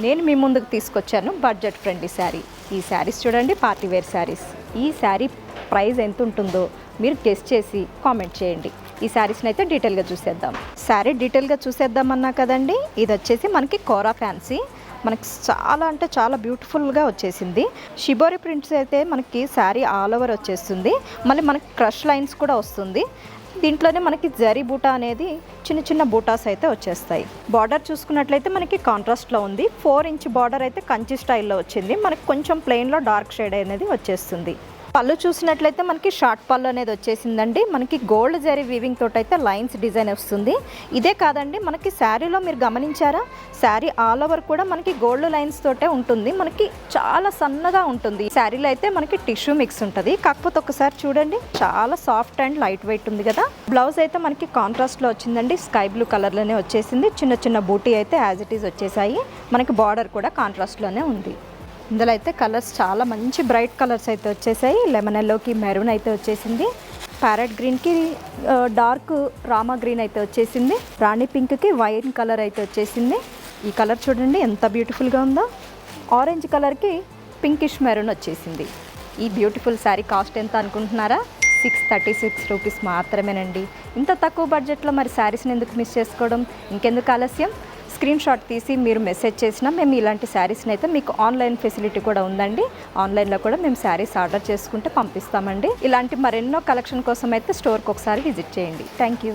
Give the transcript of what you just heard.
నేను మీ ముందుకు తీసుకొచ్చాను బడ్జెట్ ఫ్రెండ్లీ శారీ. ఈ శారీస్ చూడండి, పార్టీ వేర్ శారీస్. ఈ శారీ ప్రైస్ ఎంత ఉంటుందో మీరు గెస్ చేసి కామెంట్ చేయండి. ఈ శారీస్ని అయితే డీటెయిల్గా చూసేద్దాం. శారీ డీటెయిల్గా చూసేద్దామన్నా కదండి. ఇది వచ్చేసి మనకి కోరా ఫ్యాన్సీ. మనకి చాలా అంటే చాలా బ్యూటిఫుల్గా వచ్చేసింది. షిబోరి ప్రింట్స్ అయితే మనకి శారీ ఆల్ ఓవర్ వచ్చేస్తుంది. మళ్ళీ మనకి క్రష్ లైన్స్ కూడా వస్తుంది. దీంట్లోనే మనకి జరీ బూటా అనేది చిన్న చిన్న బూటాస్ అయితే వచ్చేస్తాయి. బార్డర్ చూసుకున్నట్లయితే మనకి కాంట్రాస్ట్లో ఉంది. 4 ఇంచ్ బార్డర్ అయితే కంచి స్టైల్లో వచ్చింది. మనకి కొంచెం ప్లెయిన్లో డార్క్ షేడ్ అనేది వచ్చేస్తుంది. పళ్ళు చూసినట్లయితే మనకి షార్ట్ పళ్ళు అనేది వచ్చేసిందండి. మనకి గోల్డ్ జరీ వీవింగ్ తోటి అయితే లైన్స్ డిజైన్ వస్తుంది. ఇదే కాదండి, మనకి శారీలో మీరు గమనించారా, శారీ ఆల్ ఓవర్ కూడా మనకి గోల్డ్ లైన్స్ తోటే ఉంటుంది. మనకి చాలా సన్నగా ఉంటుంది. శారీలో అయితే మనకి టిష్యూ మిక్స్ ఉంటుంది. కాకపోతే ఒకసారి చూడండి, చాలా సాఫ్ట్ అండ్ లైట్ వెయిట్ ఉంది కదా. బ్లౌజ్ అయితే మనకి కాంట్రాస్ట్లో వచ్చిందండి. స్కై బ్లూ కలర్లోనే వచ్చేసింది. చిన్న చిన్న బూటీ అయితే యాజ్ ఇట్ ఈజ్ వచ్చేసాయి. మనకి బార్డర్ కూడా కాంట్రాస్ట్లోనే ఉంది. ఇందులో అయితే కలర్స్ చాలా మంచి బ్రైట్ కలర్స్ అయితే వచ్చేసాయి. లెమన్ ఎల్లోకి మెరూన్ అయితే వచ్చేసింది. ప్యారెట్ గ్రీన్కి డార్క్ రామా గ్రీన్ అయితే వచ్చేసింది. రాణి పింక్కి వైన్ కలర్ అయితే వచ్చేసింది. ఈ కలర్ చూడండి ఎంత బ్యూటిఫుల్గా ఉందో. ఆరెంజ్ కలర్కి పింకిష్ మెరూన్ వచ్చేసింది. ఈ బ్యూటిఫుల్ శారీ కాస్ట్ ఎంత అనుకుంటున్నారా? 636 రూపీస్ మాత్రమేనండి. ఇంత తక్కువ బడ్జెట్లో మరి శారీస్ని ఎందుకు మిస్ చేసుకోవడం? ఇంకెందుకు ఆలస్యం? స్క్రీన్ షాట్ తీసి మీరు మెసేజ్ చేసినా మేము ఇలాంటి శారీస్ని అయితే మీకు ఆన్లైన్ ఫెసిలిటీ కూడా ఉందండి. ఆన్లైన్లో కూడా మేము శారీస్ ఆర్డర్ చేసుకుంటే పంపిస్తామండి. ఇలాంటి మరెన్నో కలెక్షన్ కోసం అయితే స్టోర్కి ఒకసారి విజిట్ చేయండి. Thank you.